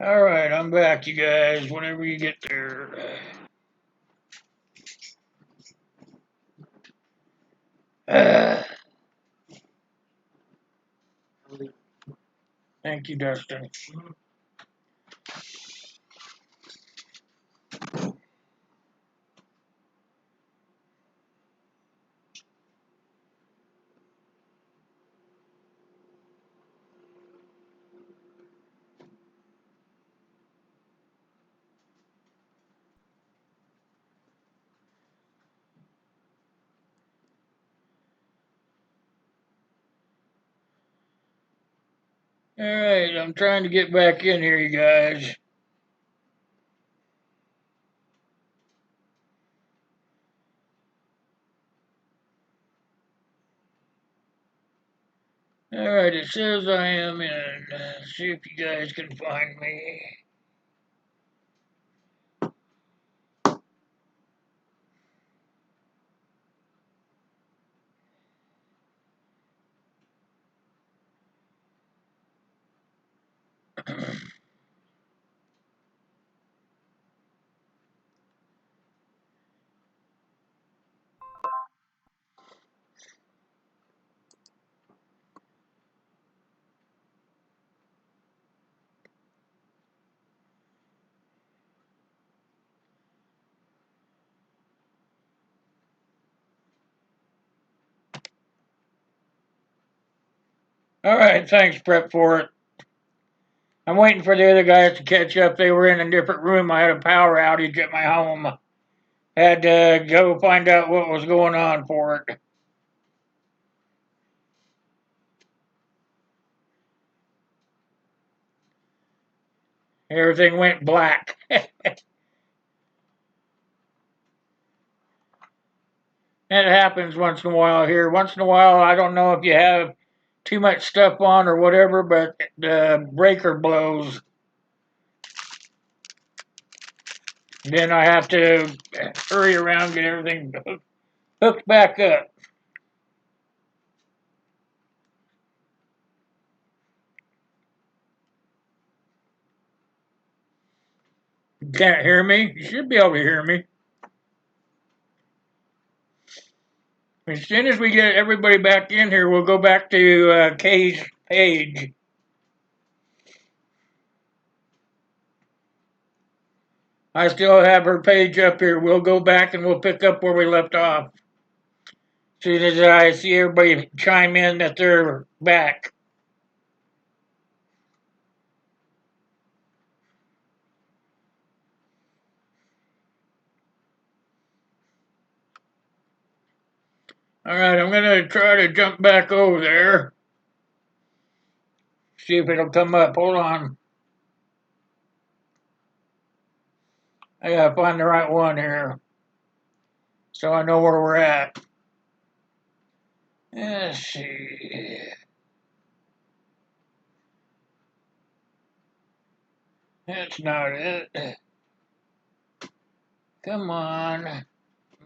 Alright, I'm back, you guys, whenever you get there. Thank you, Dustin. Alright, I'm trying to get back in here, you guys. Alright, it says I am in. See if you guys can find me. Alright, thanks, Prep, for it. I'm waiting for the other guys to catch up. They were in a different room. I had a power outage at my home. Had to go find out what was going on for it. Everything went black. That happens once in a while here. Once in a while, I don't know if you have too much stuff on or whatever, but the breaker blows. Then I have to hurry around, get everything hooked back up. You can't hear me? You should be able to hear me. As soon as we get everybody back in here, we'll go back to Kay's page. I still have her page up here. We'll go back and we'll pick up where we left off. As soon as I see everybody chime in that they're back. Alright, I'm gonna try to jump back over there. See if it'll come up. Hold on. I gotta find the right one here. So I know where we're at. Let's see. That's not it. Come on.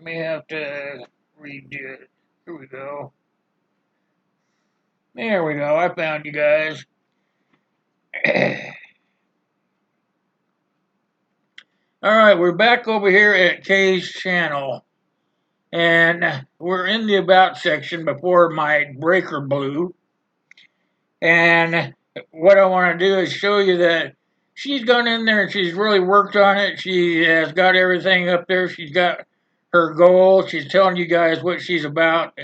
May have to redo it. Here we go. There we go. I found you guys. Alright, we're back over here at Kay's channel. And we're in the About section before my breaker blew. And what I want to do is show you that she's gone in there and she's really worked on it. She has got everything up there. She's got her goal. She's telling you guys what she's about.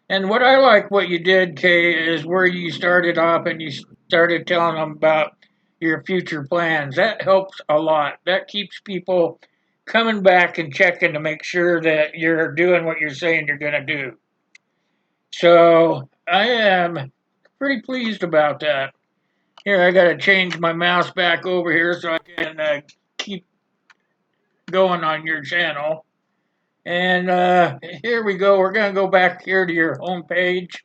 And what I like what you did, Kay, is where you started off and you started telling them about your future plans. That helps a lot. That keeps people coming back and checking to make sure that you're doing what you're saying you're going to do. So I am pretty pleased about that. Here, I got to change my mouse back over here so I can keep going on your channel. And here we go. We're going to go back here to your home page.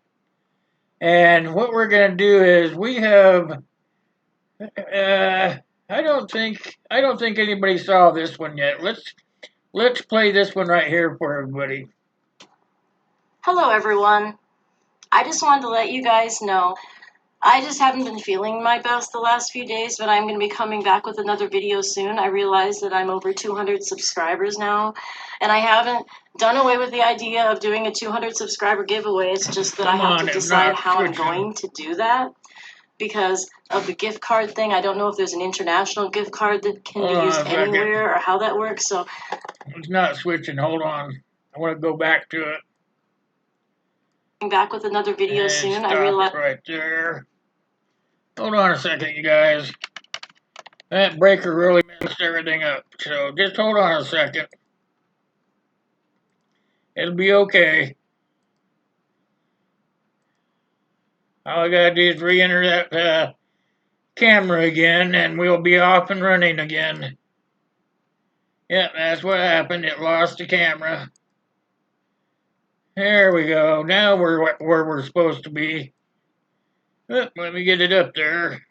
And what we're going to do is we have I don't think anybody saw this one yet. Let's play this one right here for everybody. Hello everyone. I just wanted to let you guys know I just haven't been feeling my best the last few days, but I'm going to be coming back with another video soon. I realize that I'm over 200 subscribers now, and I haven't done away with the idea of doing a 200 subscriber giveaway. It's just that I have to decide how I'm going to do that because of the gift card thing. I don't know if there's an international gift card that can be used anywhere or how that works. So it's not switching. Hold on. I want to go back to it. Back with another video and soon. Stop I realize it right there. Hold on a second, you guys. That breaker really messed everything up. So just hold on a second. It'll be okay. All I gotta do is re-enter that camera again, and we'll be off and running again. Yep, that's what happened. It lost the camera. There we go. Now we're where we're supposed to be. Oh, let me get it up there.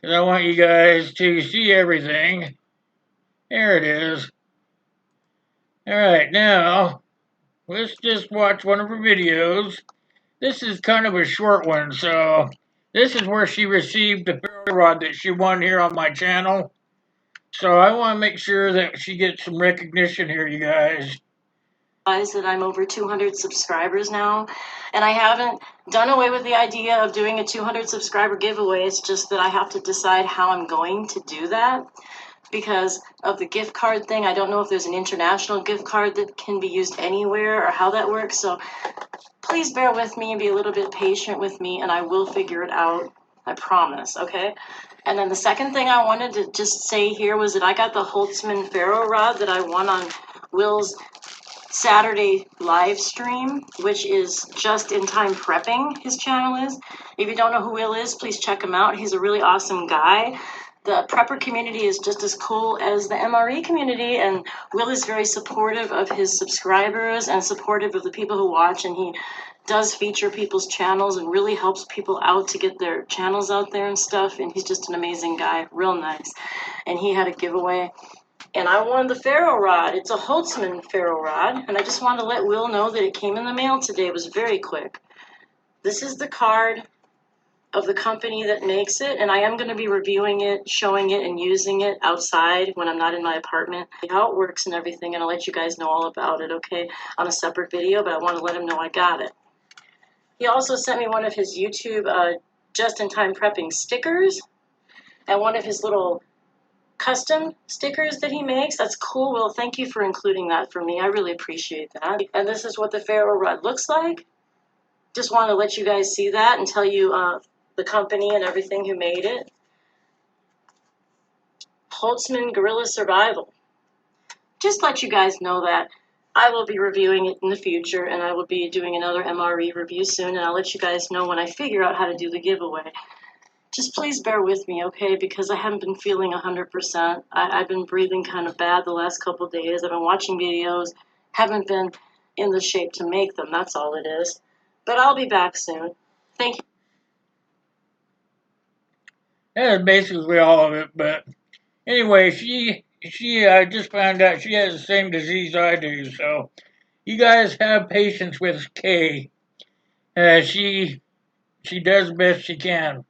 Because I want you guys to see everything. There it is. Alright, now, let's just watch one of her videos. This is kind of a short one, so this is where she received the ferro rod that she won here on my channel. So I want to make sure that she gets some recognition here, you guys. That I'm over 200 subscribers now, and I haven't done away with the idea of doing a 200 subscriber giveaway. It's just that I have to decide how I'm going to do that because of the gift card thing. I don't know if there's an international gift card that can be used anywhere or how that works. So please bear with me and be a little bit patient with me, and I will figure it out. I promise, okay? And then the second thing I wanted to just say here was that I got the Holtzman ferro rod that I won on Will's Saturday live stream, which is Just in Time Prepping, his channel is. If you don't know who Will is, please check him out. He's a really awesome guy. The prepper community is just as cool as the MRE community, and Will is very supportive of his subscribers and supportive of the people who watch, and he does feature people's channels and really helps people out to get their channels out there and stuff, and he's just an amazing guy, real nice. And he had a giveaway, and I won the ferro rod. It's a Holtzman ferro rod, and I just wanted to let Will know that it came in the mail today. It was very quick. This is the card of the company that makes it, and I am going to be reviewing it, showing it, and using it outside when I'm not in my apartment. How it works and everything, and I'll let you guys know all about it, okay, on a separate video, but I want to let him know I got it. He also sent me one of his YouTube just-in-time prepping stickers and one of his little custom stickers that he makes. That's cool. Well, thank you for including that for me. I really appreciate that. And this is what the ferro rod looks like. Just want to let you guys see that and tell you the company and everything who made it. Holtzman Gorilla Survival. Just let you guys know that I will be reviewing it in the future, and I will be doing another MRE review soon, and I'll let you guys know when I figure out how to do the giveaway. Just please bear with me, okay, because I haven't been feeling 100%. I've been breathing kind of bad the last couple of days. I've been watching videos, haven't been in the shape to make them. That's all it is. But I'll be back soon. Thank you. That is basically all of it, but anyway, I just found out she has the same disease I do, so you guys have patience with Kay. She does the best she can.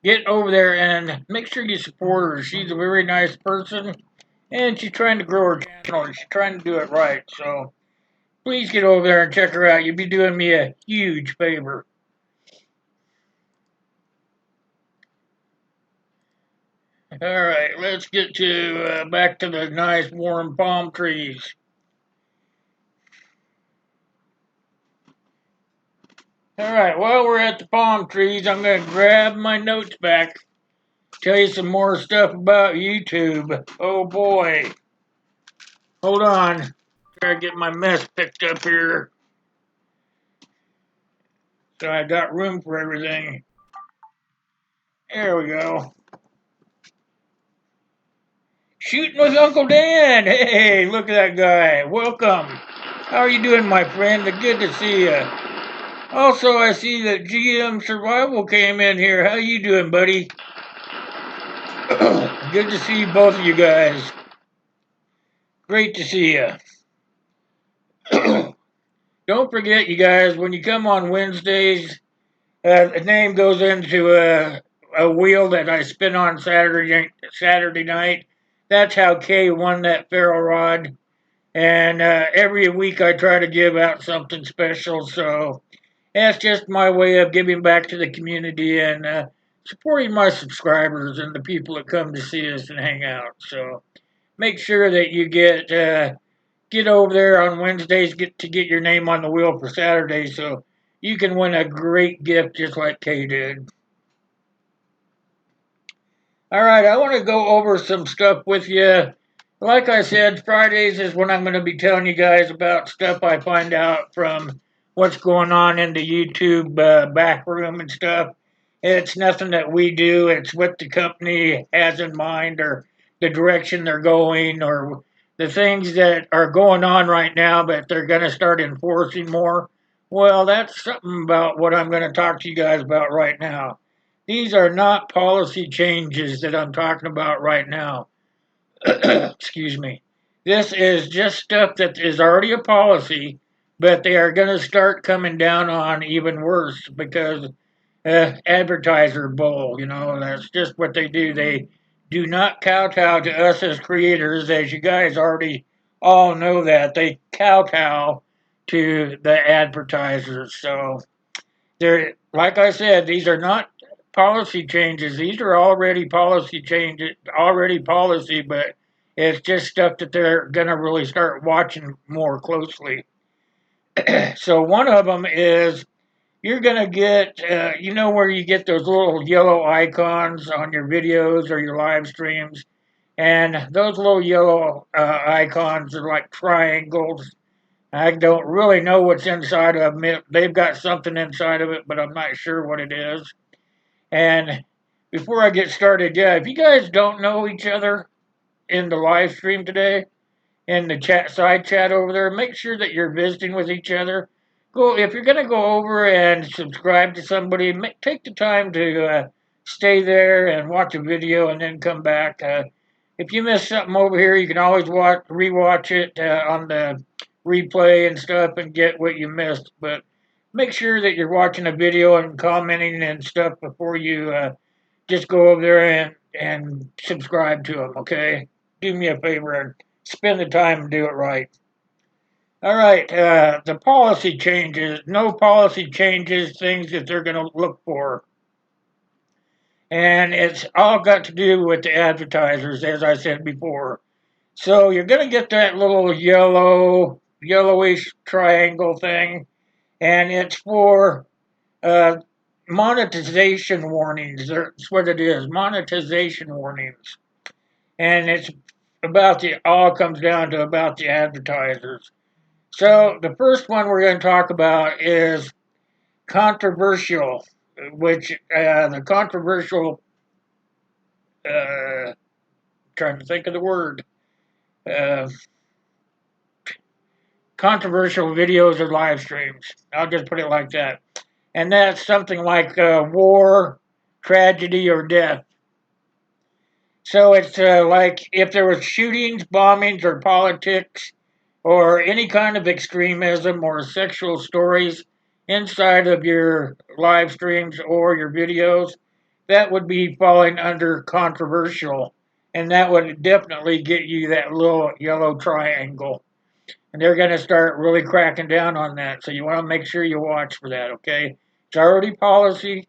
Get over there and make sure you support her. She's a very nice person, and she's trying to grow her channel, and she's trying to do it right. So please get over there and check her out. You'd be doing me a huge favor. All right, let's get to back to the nice warm palm trees. All right, while we're at the palm trees, I'm going to grab my notes back, tell you some more stuff about YouTube. Oh boy. Hold on. Try to get my mess picked up here. So I got room for everything. There we go. Shooting with Uncle Dan. Hey, look at that guy. Welcome. How are you doing, my friend? Good to see you. Also, I see that GM Survival came in here. How you doing, buddy? Good to see both of you guys. Great to see you. don't forget, you guys, when you come on Wednesdays, the name goes into a wheel that I spin on Saturday night. That's how Kay won that ferro rod. And every week I try to give out something special. So that's just my way of giving back to the community and supporting my subscribers and the people that come to see us and hang out. So make sure that you get over there on Wednesdays, get your name on the wheel for Saturday, so you can win a great gift just like Kay did. All right, I want to go over some stuff with you. Like I said, Fridays is when I'm going to be telling you guys about stuff I find out from what's going on in the YouTube back room and stuff. It's nothing that we do, it's what the company has in mind or the direction they're going or the things that are going on right now, but they're going to start enforcing more. Well, that's something about what I'm going to talk to you guys about right now. These are not policy changes that I'm talking about right now. Excuse me. This is just stuff that is already a policy, but they are going to start coming down on even worse because advertiser bull, that's just what they do. They do not kowtow to us as creators, as you guys already all know that. They kowtow to the advertisers. So they're, like I said, these are not policy changes. These are already policy changes, already policy, but it's just stuff that they're going to really start watching more closely. So one of them is you're going to get, where you get those little yellow icons on your videos or your live streams. And those little yellow icons are like triangles. I don't really know what's inside of them. They've got something inside of it, but I'm not sure what it is. And before I get started, yeah, if you guys don't know each other in the live stream today, in the side chat over there, make sure that you're visiting with each other. Go if you're gonna go over and subscribe to somebody, take the time to stay there and watch a video and then come back. If you miss something over here, you can always rewatch it on the replay and stuff and get what you missed. But make sure that you're watching a video and commenting and stuff before you just go over there and subscribe to them. Okay, do me a favor and spend the time and do it right. All right, the policy changes, no policy changes, things that they're going to look for. And it's all got to do with the advertisers, as I said before. So you're going to get that little yellowish triangle thing, and it's for monetization warnings. That's what it is, monetization warnings. And it's all comes down to about the advertisers. So the first one we're going to talk about is controversial, which the controversial, trying to think of the word, uh, controversial videos or live streams. I'll just put it like that. And that's something like war, tragedy, or death. So it's like if there was shootings, bombings, or politics, or any kind of extremism or sexual stories inside of your live streams or your videos, that would be falling under controversial. And that would definitely get you that little yellow triangle. And they're going to start really cracking down on that. So you want to make sure you watch for that, okay? It's already policy,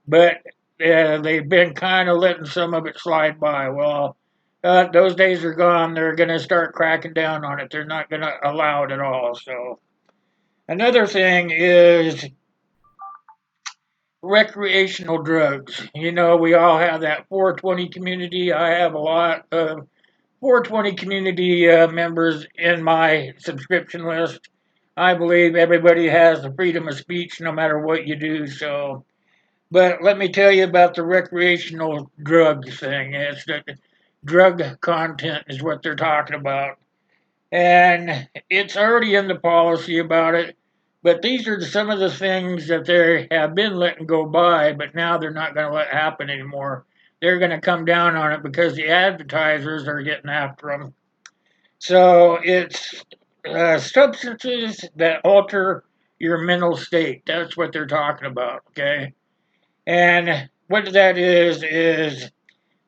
but they've been kind of letting some of it slide by. Well, those days are gone. They're going to start cracking down on it. They're not going to allow it at all. So another thing is recreational drugs. We all have that 420 community. I have a lot of 420 community members in my subscription list. I believe everybody has the freedom of speech no matter what you do. So, but let me tell you about the recreational drug thing. It's the drug content is what they're talking about. And it's already in the policy about it. But these are some of the things that they have been letting go by, but now they're not going to let happen anymore. They're going to come down on it because the advertisers are getting after them. So it's substances that alter your mental state. That's what they're talking about, okay? And what that is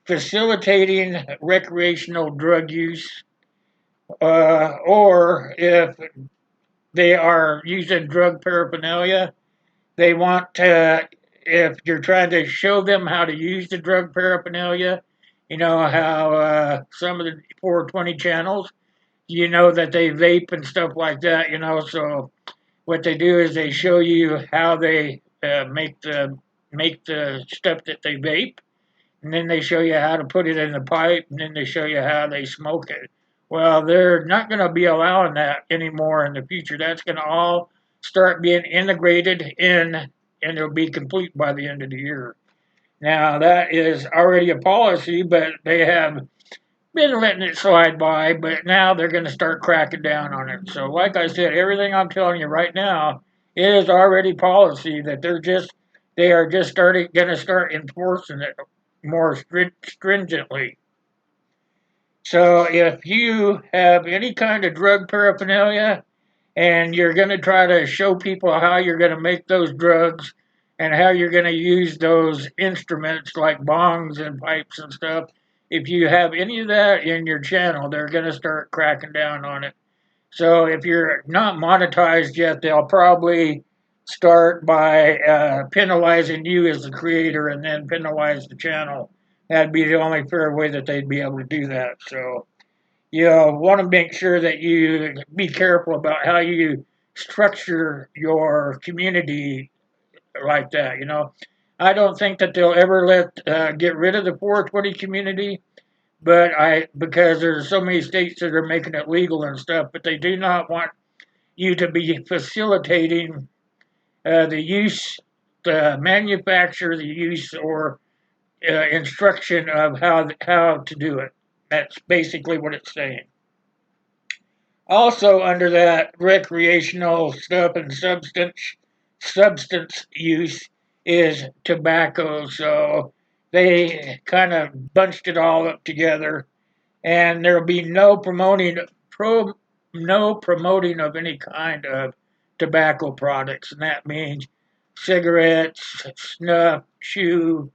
facilitating recreational drug use, or if they are using drug paraphernalia, they want to, if you're trying to show them how to use the drug paraphernalia, you know how some of the 420 channels, you know that they vape and stuff like that, you know. So what they do is they show you how they make the stuff that they vape, and then they show you how to put it in the pipe, and then they show you how they smoke it. Well, they're not going to be allowing that anymore in the future. That's going to all start being integrated in, and it'll be complete by the end of the year. Now, that is already a policy, but they have been letting it slide by, but now they're going to start cracking down on it. So, like I said, everything I'm telling you right now is already policy that they are just starting going to start enforcing it more stringently. So, if you have any kind of drug paraphernalia and you're going to try to show people how you're going to make those drugs and how you're going to use those instruments like bongs and pipes and stuff. If you have any of that in your channel, they're going to start cracking down on it. So if you're not monetized yet, they'll probably start by penalizing you as the creator and then penalize the channel. That'd be the only fair way that they'd be able to do that. So you want to make sure that you be careful about how you structure your community like that. I don't think that they'll ever get rid of the 420 community, but because there's so many states that are making it legal and stuff, but they do not want you to be facilitating the use, the manufacture, the use, or instruction of how to do it. That's basically what it's saying. Also, under that recreational stuff and substance use is tobacco. So they kind of bunched it all up together, and there'll be no promoting of any kind of tobacco products, and that means cigarettes, snuff, chewing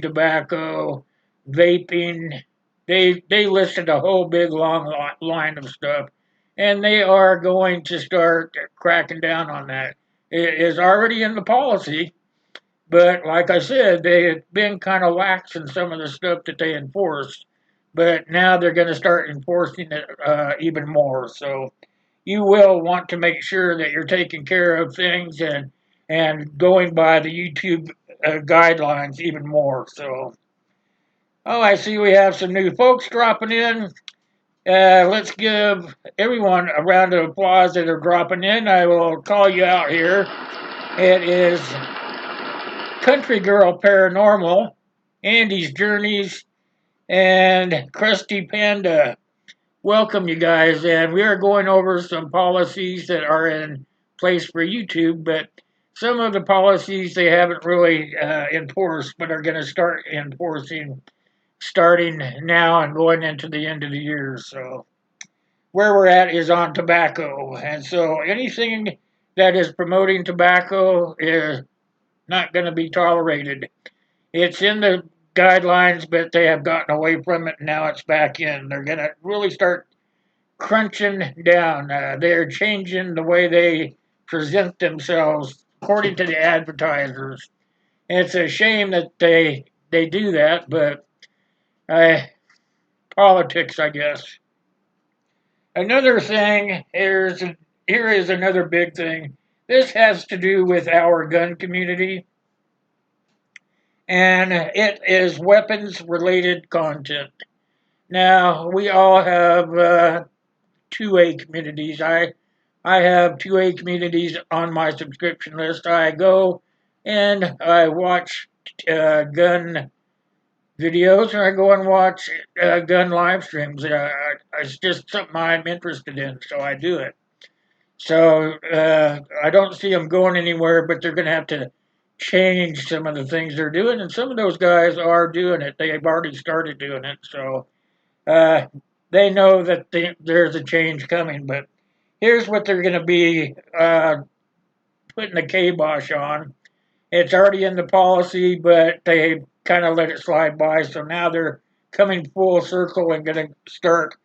tobacco, vaping. They listed a whole big long line of stuff, and they are going to start cracking down on that. It is already in the policy, but like I said, they've been kind of lax in some of the stuff that they enforced. But now they're going to start enforcing it even more. So you will want to make sure that you're taking care of things and going by the YouTube guidelines even more. So, oh, I see we have some new folks dropping in. Let's give everyone a round of applause that are dropping in. I will call you out here. It is Country Girl Paranormal, Andy's Journeys, and Krusty Panda. Welcome, you guys, and we are going over some policies that are in place for YouTube, but some of the policies they haven't really enforced, but are going to start enforcing starting now and going into the end of the year. So where we're at is on tobacco, and so anything that is promoting tobacco is not going to be tolerated. It's in the guidelines, but they have gotten away from it, and now it's back in. They're going to really start crunching down. They're changing the way they present themselves according to the advertisers. And it's a shame that they do that, but politics, I guess. Another thing here is another big thing. This has to do with our gun community, and it is weapons related content. Now we all have 2A communities. I have 2A communities on my subscription list. I go and I watch gun videos, and I go and watch gun live streams. It's just something I'm interested in, so I do it. So I don't see them going anywhere, but they're going to have to change some of the things they're doing, and some of those guys are doing it. They've already started doing it, so uh, they know that there's a change coming, but here's what they're going to be putting the kibosh on. It's already in the policy, but they kind of let it slide by. So now they're coming full circle and going to start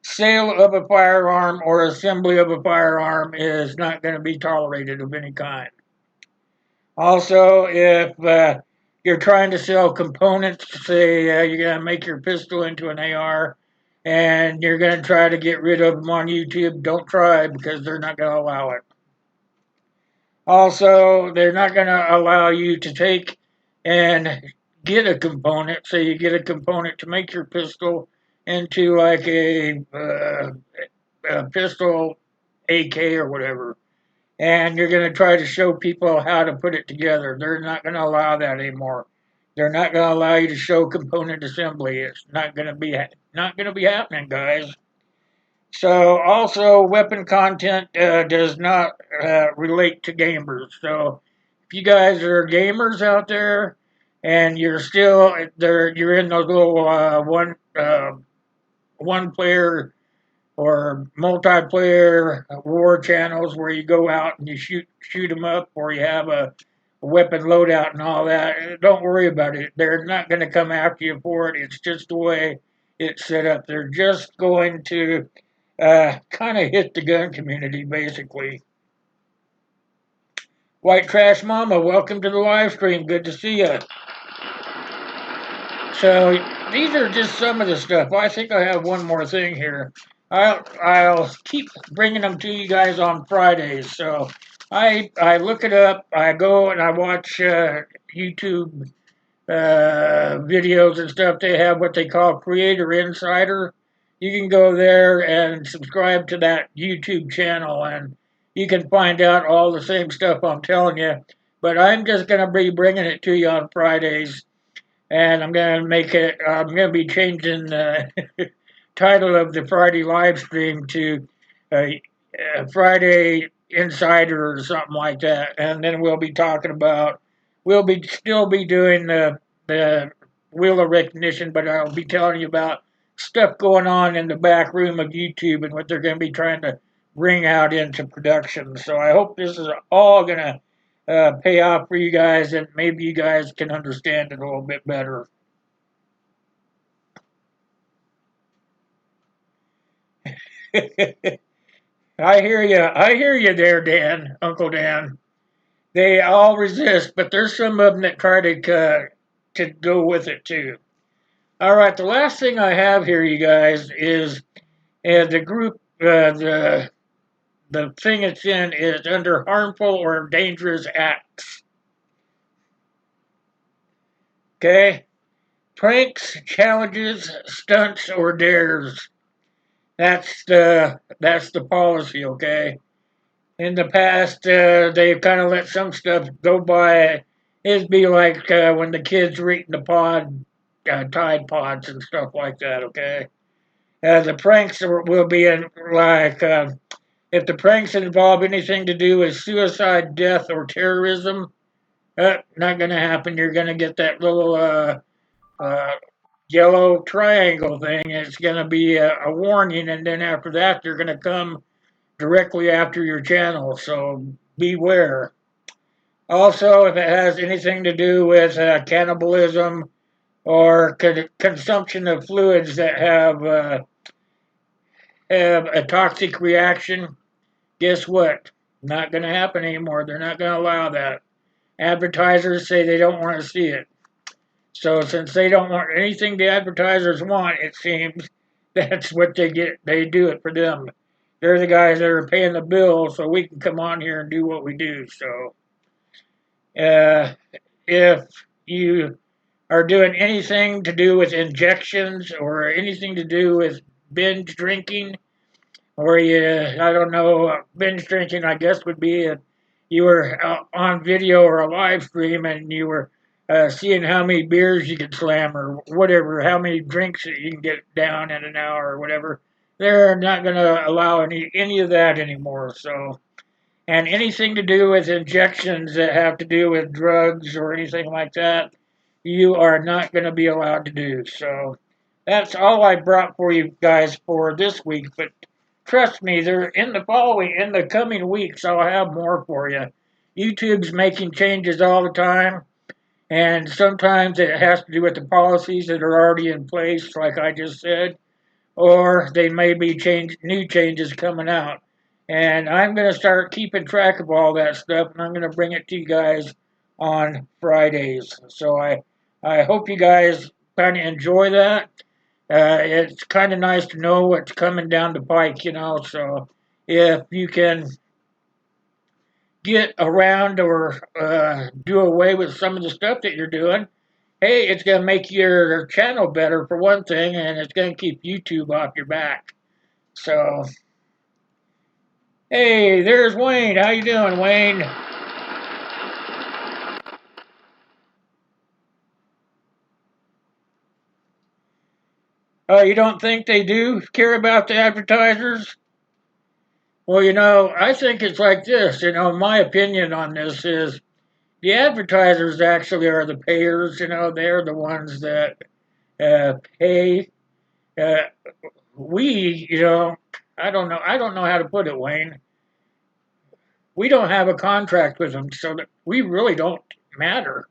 sale of a firearm or assembly of a firearm is not going to be tolerated of any kind. Also, if you're trying to sell components, say you're going to make your pistol into an AR and you're going to try to get rid of them on YouTube, don't try because they're not going to allow it. Also, they're not going to allow you to take and get a component. Say you get a component to make your pistol into like a pistol AK or whatever, and you're going to try to show people how to put it together. They're not going to allow that anymore. They're not going to allow you to show component assembly. It's not going to be happening, guys. So also, weapon content does not relate to gamers. So if you guys are gamers out there and you're still there, you're in those little one player or multiplayer war channels where you go out and you shoot them up, or you have a weapon loadout and all that. Don't worry about it. They're not going to come after you for it. It's just the way it's set up. They're just going to kind of hit the gun community, basically. White Trash Mama, welcome to the live stream. Good to see you. So these are just some of the stuff. I think I have one more thing here. I'll keep bringing them to you guys on Fridays. So I look it up. I go and I watch YouTube videos and stuff. They have what they call Creator Insider. You can go there and subscribe to that YouTube channel, and you can find out all the same stuff I'm telling you. But I'm just going to be bringing it to you on Fridays, and I'm going to make it. I'm going to be changing the title of the Friday live stream to Friday Insider or something like that, and then we'll be talking about. We'll be still be doing the wheel of recognition, but I'll be telling you about stuff going on in the back room of YouTube and what they're going to be trying to bring out into production. So I hope this is all going to pay off for you guys, and maybe you guys can understand it a little bit better. I hear you. I hear you there, Dan, Uncle Dan. They all resist, but there's some of them that try to go with it too. All right, the last thing I have here, you guys, is the group. The thing it's in is under harmful or dangerous acts. Okay, pranks, challenges, stunts, or dares. That's the policy. Okay. In the past, they've kind of let some stuff go by. It'd be like when the kids were eating the Tide Pods and stuff like that, okay? The pranks will be in, like, if the pranks involve anything to do with suicide, death, or terrorism, not going to happen. You're going to get that little uh, yellow triangle thing. It's going to be a warning, and then after that, they're going to come directly after your channel, so beware. Also, if it has anything to do with cannibalism or consumption of fluids that have a toxic reaction, guess what? Not going to happen anymore. They're not going to allow that. Advertisers say they don't want to see it. So since they don't want anything the advertisers want, it seems that's what they get. They do it for them. They're the guys that are paying the bill, so we can come on here and do what we do. So, if you are doing anything to do with injections or anything to do with binge drinking, or I don't know, binge drinking, I guess would be if you were on video or a live stream and you were seeing how many beers you could slam or whatever, how many drinks that you can get down in an hour or whatever. They're not going to allow any of that anymore. So, and anything to do with injections that have to do with drugs or anything like that, you are not going to be allowed to do. So, that's all I brought for you guys for this week. But trust me, they're in the coming weeks. I'll have more for you. YouTube's making changes all the time, and sometimes it has to do with the policies that are already in place, like I just said, or they may be new changes coming out. And I'm going to start keeping track of all that stuff, and I'm going to bring it to you guys on Fridays. So I hope you guys kind of enjoy that. It's kind of nice to know what's coming down the pike, you know. So if you can get around or do away with some of the stuff that you're doing, hey, it's going to make your channel better for one thing, and it's going to keep YouTube off your back. So, hey, there's Wayne. How you doing, Wayne? You don't think they do care about the advertisers? Well, you know, I think it's like this. You know, my opinion on this is the advertisers actually are the payers. You know, they're the ones that pay. Uh, we, you know, I don't know how to put it, Wayne. We don't have a contract with them, so that we really don't matter.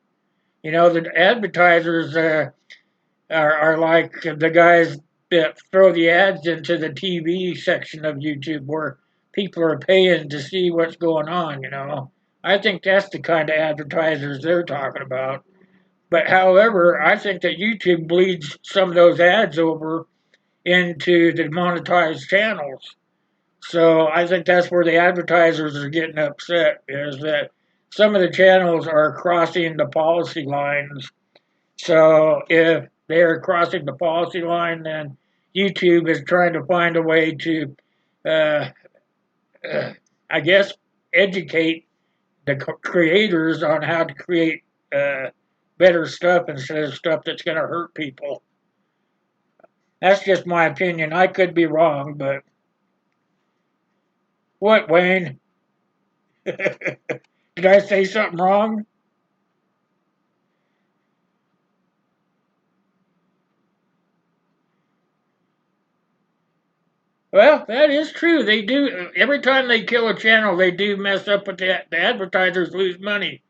You know, the advertisers are like the guys that throw the ads into the TV section of YouTube where people are paying to see what's going on, you know. I think that's the kind of advertisers they're talking about. But however, I think that YouTube bleeds some of those ads over into the monetized channels. So I think that's where the advertisers are getting upset is that some of the channels are crossing the policy lines. So if they're crossing the policy line, then YouTube is trying to find a way to, uh, I guess, educate the creators on how to create uh, better stuff instead of stuff that's going to hurt people. That's just my opinion. I could be wrong, but what, Wayne? Did I say something wrong? Well, that is true. They do. Every time they kill a channel, they do mess up with the advertisers lose money.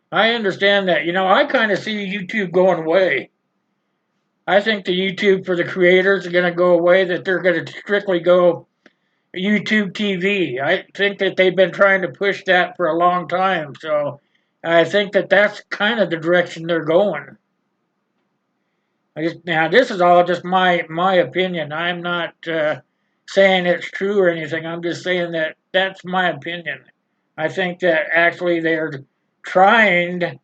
I understand that. You know, I kind of see YouTube going away. I think the YouTube for the creators are going to go away, that they're going to strictly go YouTube TV. I think that they've been trying to push that for a long time. So I think that that's kind of the direction they're going. Now, this is all just my opinion. I'm not saying it's true or anything. I'm just saying that that's my opinion. I think that actually they're trying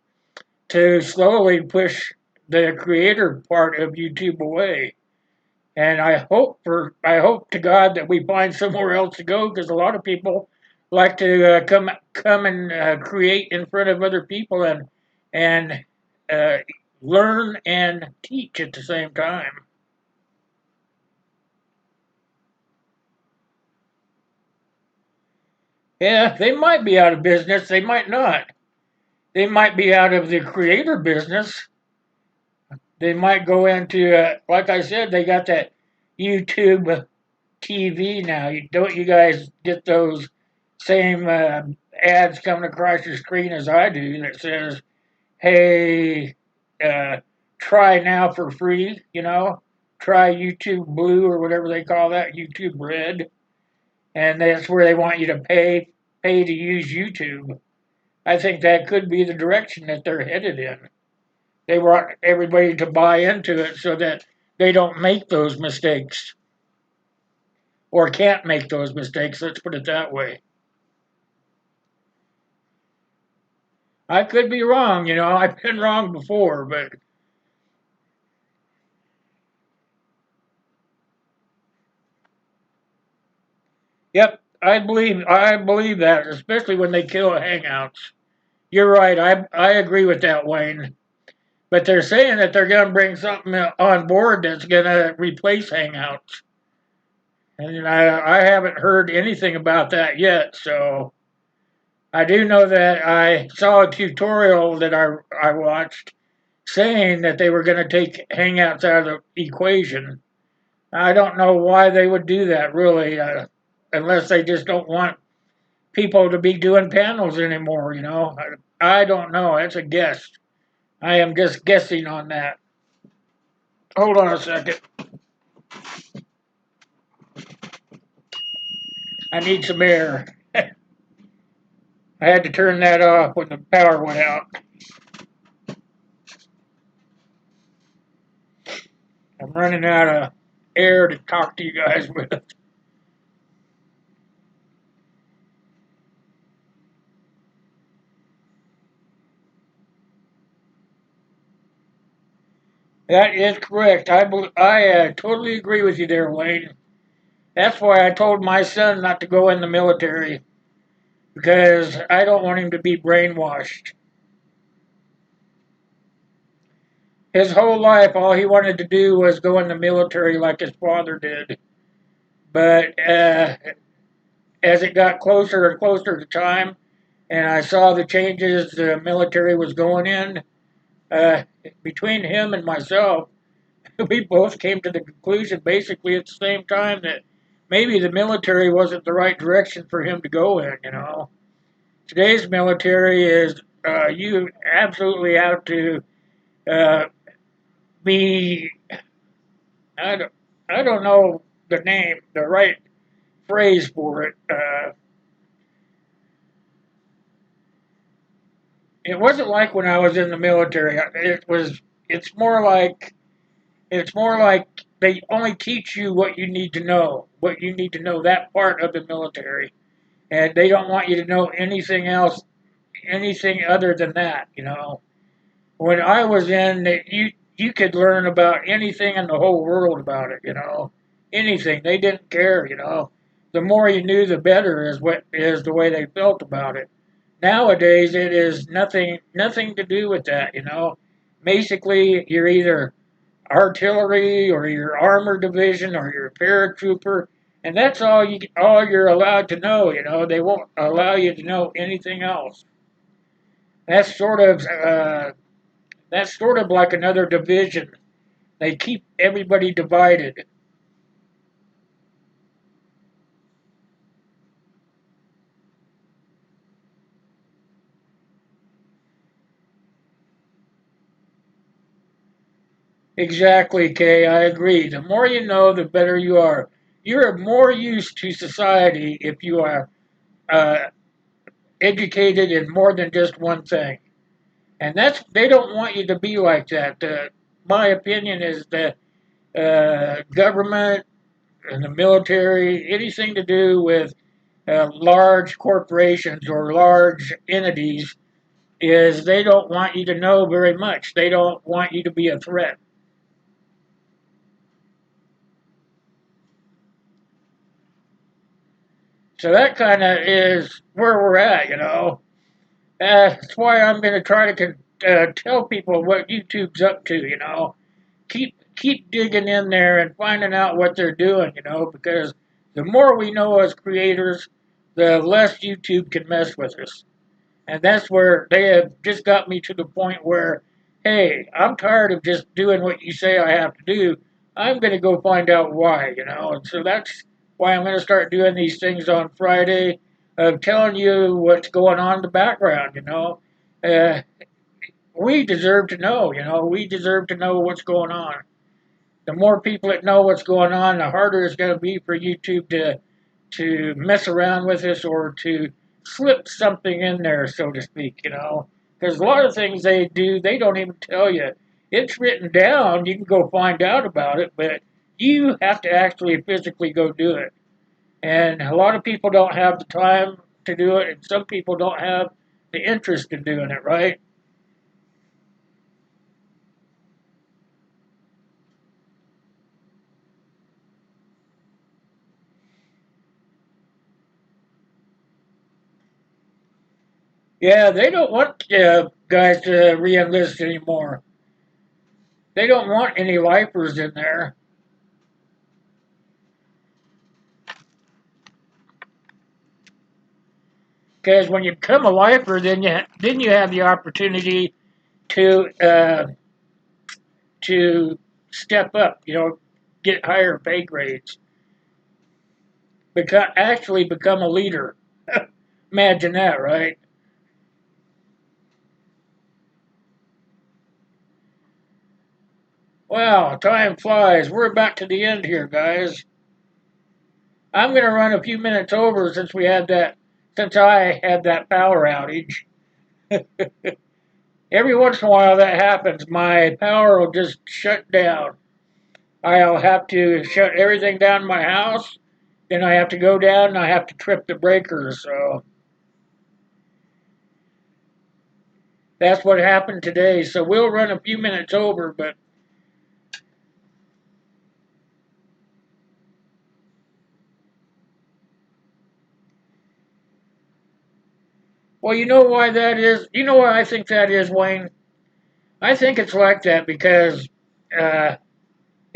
to slowly push the creator part of YouTube away. And I hope to God that we find somewhere else to go because a lot of people like to come and create in front of other people and uh, learn and teach at the same time. Yeah, they might be out of business. They might not. They might be out of the creator business. They might go into, like I said, they got that YouTube TV now. Don't you guys get those same ads coming across your screen as I do that says, "Hey, uh, try now for free." You know, try YouTube Blue or whatever they call that, YouTube Red, and that's where they want you to pay to use YouTube. I think that could be the direction that they're headed in. They want everybody to buy into it so that they don't make those mistakes or can't make those mistakes. Let's put it that way. I could be wrong, you know, I've been wrong before, but yep, I believe that, especially when they kill Hangouts. You're right, I agree with that, Wayne. But they're saying that they're going to bring something on board that's going to replace Hangouts. And I haven't heard anything about that yet, so I do know that I saw a tutorial that I watched saying that they were going to take Hangouts out of the equation. I don't know why they would do that, really, unless they just don't want people to be doing panels anymore, you know. I don't know. That's a guess. I am just guessing on that. Hold on a second. I need some air. I had to turn that off when the power went out. I'm running out of air to talk to you guys with. That is correct. I totally agree with you there, Wayne. That's why I told my son not to go in the military because I don't want him to be brainwashed. His whole life, all he wanted to do was go in the military like his father did. But as it got closer and closer to time, and I saw the changes the military was going in, uh, between him and myself, we both came to the conclusion basically at the same time that maybe the military wasn't the right direction for him to go in, you know. Today's military is, you absolutely have to uh, be, I don't, I don't know the name, the right phrase for it. It wasn't like when I was in the military. It's more like, it's more like they only teach you what you need to know, that part of the military. And they don't want you to know anything else, anything other than that, you know. When I was in, you could learn about anything in the whole world about it, you know, anything. They didn't care, you know. The more you knew, the better is the way they felt about it. Nowadays, it is nothing to do with that, you know. Basically, you're either artillery or your armor division or your paratrooper, and that's all you're allowed to know. You know, they won't allow you to know anything else. That's sort of uh, that's sort of like another division. They keep everybody divided. Exactly, Kay. I agree. The more you know, the better you are. You're more used to society if you are uh, educated in more than just one thing. And that's they don't want you to be like that. My opinion is that government and the military, anything to do with large corporations or large entities, is they don't want you to know very much. They don't want you to be a threat. So that kind of is where we're at, you know. That's why I'm going to try to tell people what YouTube's up to, you know. Keep digging in there and finding out what they're doing, you know, because the more we know as creators, the less YouTube can mess with us. And that's where they have just got me to the point where, hey, I'm tired of just doing what you say I have to do. I'm going to go find out why, you know. And so that's why I'm going to start doing these things on Friday of telling you what's going on in the background, you know. Uh, we deserve to know, you know. We deserve to know what's going on. The more people that know what's going on, the harder it's going to be for YouTube to mess around with us or to slip something in there, so to speak. You know, because a lot of things they do, they don't even tell you. It's written down. You can go find out about it, but you have to actually physically go do it. And a lot of people don't have the time to do it, and some people don't have the interest in doing it. Right? Yeah, they don't want guys to re-enlist anymore. They don't want any lifers in there because when you become a lifer, then you have the opportunity to to step up. You know, get higher pay grades, actually become a leader. Imagine that, right? Wow, time flies. We're about to the end here, guys. I'm going to run a few minutes over since I had that power outage. Every once in a while that happens. My power will just shut down. I'll have to shut everything down in my house. Then I have to go down and I have to trip the breakers. So that's what happened today. So we'll run a few minutes over, but well, you know why that is? You know why I think that is, Wayne? I think it's like that because uh,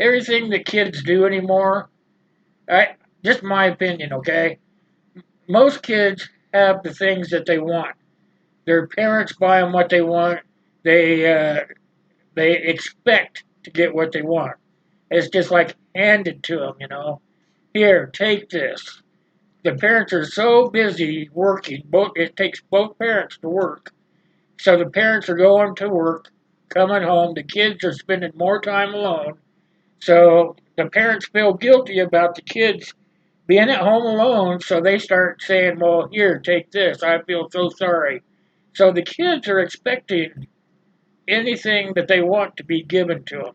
everything that kids do anymore, I just my opinion, okay? Most kids have the things that they want. Their parents buy them what they want. They uh, they expect to get what they want. It's just like handed to them, you know. Here, take this. The parents are so busy working. It takes both parents to work. So the parents are going to work, coming home. The kids are spending more time alone. So the parents feel guilty about the kids being at home alone. So they start saying, "Well, here, take this. I feel so sorry." So the kids are expecting anything that they want to be given to them.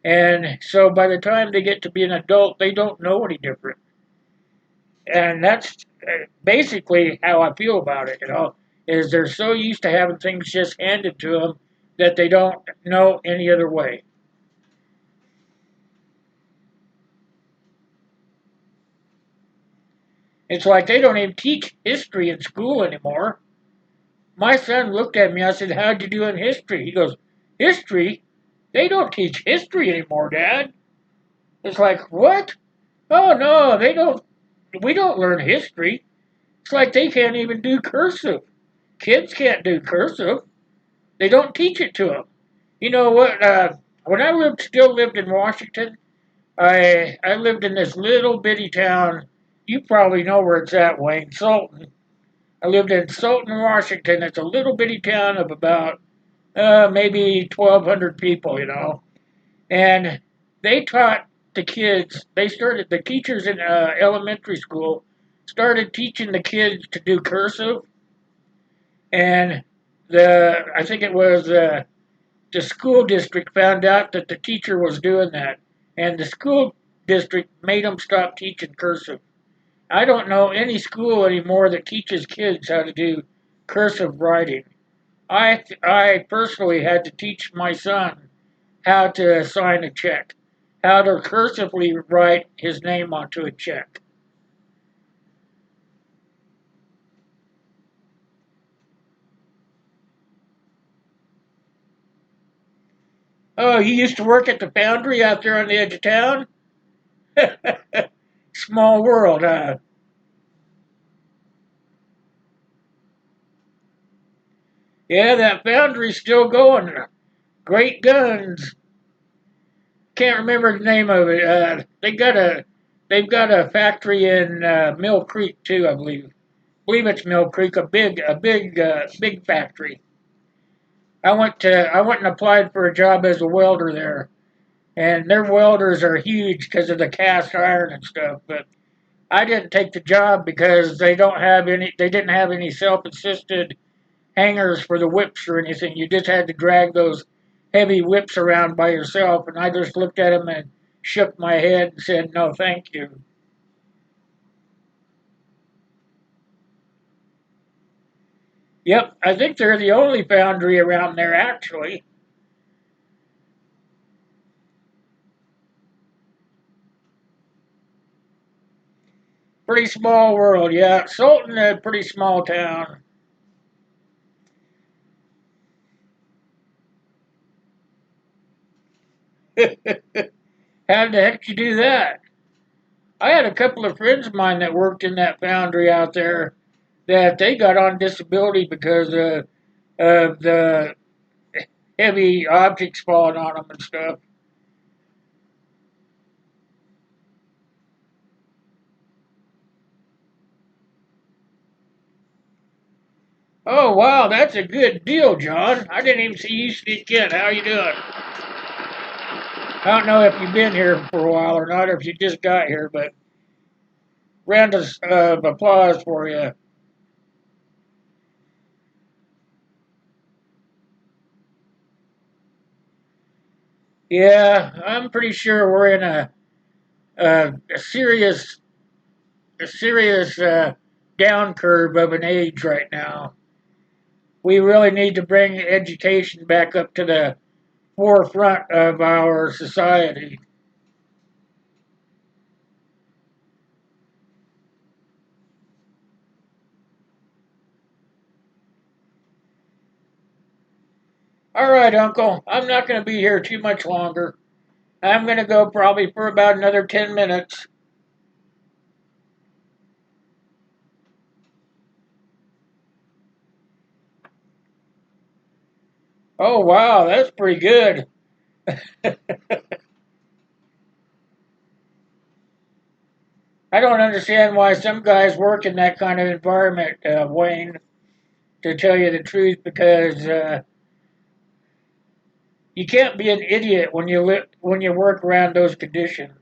And so by the time they get to be an adult, they don't know any different. And that's basically how I feel about it, you know, is they're so used to having things just handed to them that they don't know any other way. It's like they don't even teach history in school anymore. My son looked at me, I said, "How'd you do in history?" He goes, "History? They don't teach history anymore, Dad." It's like, what? Oh, no, they don't. We don't learn history. It's like they can't even do cursive. Kids can't do cursive. They don't teach it to them. You know what? When I still lived in Washington, I lived in this little bitty town. You probably know where it's at, Wayne. Sultan. I lived in Sultan, Washington. It's a little bitty town of about maybe 1,200 people, you know. And they taught the kids. The teachers in elementary school started teaching the kids to do cursive, and I think it was the school district found out that the teacher was doing that, and the school district made them stop teaching cursive. I don't know any school anymore that teaches kids how to do cursive writing. I personally had to teach my son how to sign a check, how to cursively write his name onto a check. Oh, you used to work at the foundry out there on the edge of town? Small world, huh? Yeah, that foundry's still going. Great guns. Can't remember the name of it. They've got a factory in Mill Creek too, I believe. I believe it's Mill Creek, big factory. I went and applied for a job as a welder there, and their welders are huge because of the cast iron and stuff. But I didn't take the job because they didn't have any self-assisted hangers for the whips or anything. You just had to drag those heavy whips around by yourself. And I just looked at them and shook my head and said, "No, thank you." Yep, I think they're the only foundry around there, actually. Pretty small world, yeah. Sultan, a pretty small town. How the heck did you do that? I had a couple of friends of mine that worked in that foundry out there that they got on disability because of the heavy objects falling on them and stuff. Oh wow, that's a good deal, John. I didn't even see you sneak in. How you doing? I don't know if you've been here for a while or not, or if you just got here, but round of applause for you. Yeah, I'm pretty sure we're in a serious down curve of an age right now. We really need to bring education back up to the forefront of our society. All right, Uncle, I'm not going to be here too much longer. I'm going to go probably for about another 10 minutes. Oh, wow, that's pretty good. I don't understand why some guys work in that kind of environment, Wayne, to tell you the truth, because you can't be an idiot when you work around those conditions.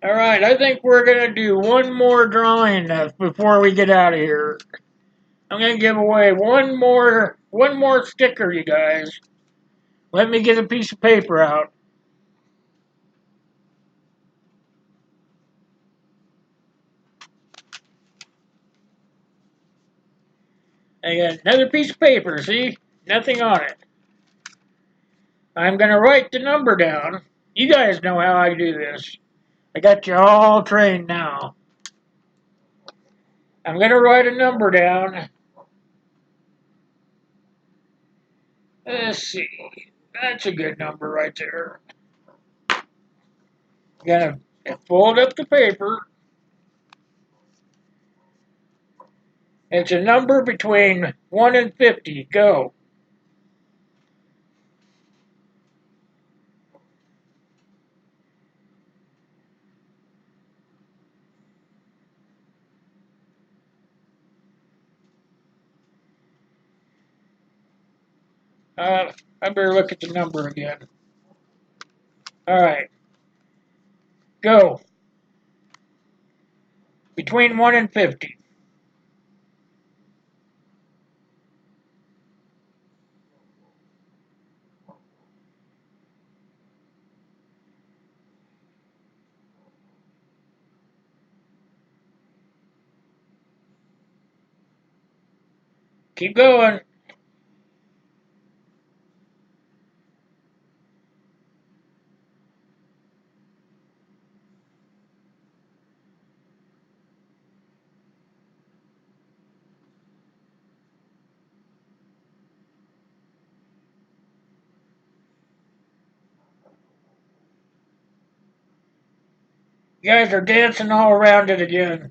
All right, I think we're gonna do one more drawing before we get out of here. I'm gonna give away one more sticker, you guys. Let me get a piece of paper out. I got another piece of paper. See, nothing on it. I'm gonna write the number down. You guys know how I do this. I got you all trained now. I'm gonna write a number down. Let's see. That's a good number right there. Gonna fold up the paper. It's a number between 1 and 50. Go. I better look at the number again. All right. Go. Between 1 and 50. Keep going. You guys are dancing all around it again.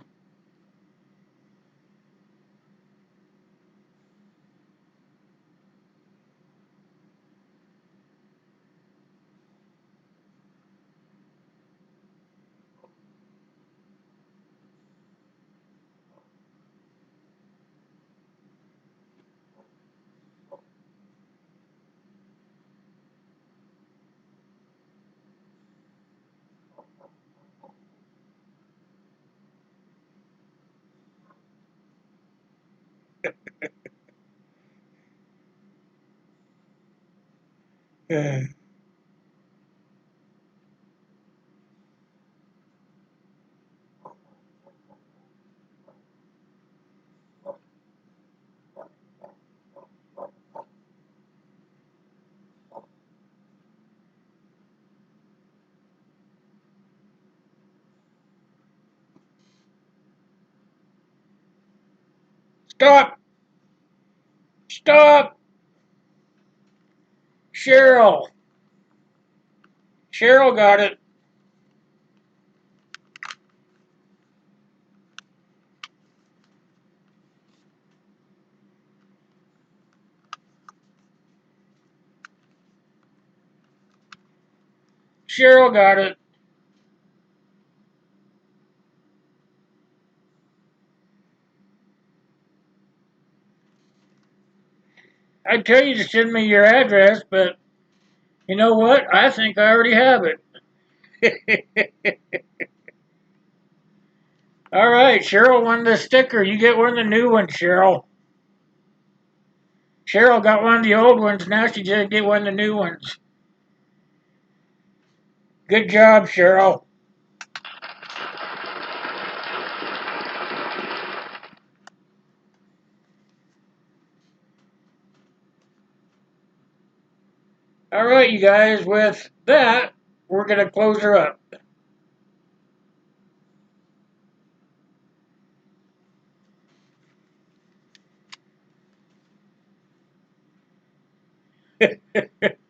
Stop! Stop! Cheryl! Cheryl got it. Cheryl got it. I'd tell you to send me your address, but you know what? I think I already have it. All right, Cheryl won the sticker. You get one of the new ones, Cheryl. Cheryl got one of the old ones. Now she just get one of the new ones. Good job, Cheryl. All right, you guys. With that, we're gonna close her up.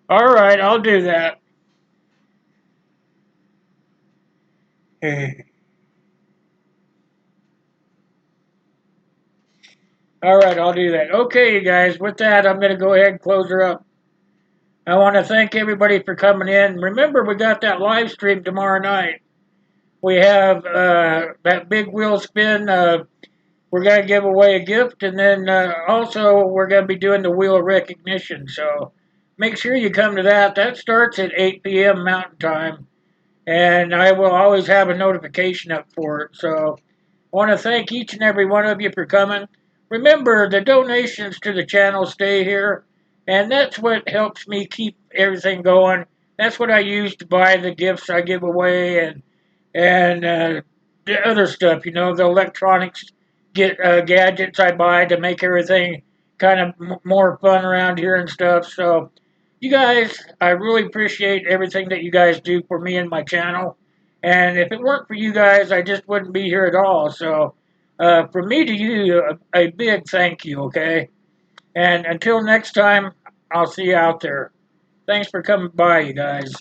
All right, I'll do that. All right, I'll do that. Okay, you guys. With that, I'm gonna go ahead and close her up. I want to thank everybody for coming in. Remember, we got that live stream tomorrow night. We have that big wheel spin. We're going to give away a gift, and then also we're going to be doing the wheel of recognition. So make sure you come to that. That starts at 8 p.m. Mountain Time, and I will always have a notification up for it. So I want to thank each and every one of you for coming. Remember, the donations to the channel stay here, and that's what helps me keep everything going. That's what I use to buy the gifts I give away and the other stuff. You know, the electronics gadgets I buy to make everything kind of more fun around here and stuff. So, you guys, I really appreciate everything that you guys do for me and my channel. And if it weren't for you guys, I just wouldn't be here at all. So, from me to you, a big thank you, okay? And until next time, I'll see you out there. Thanks for coming by, you guys.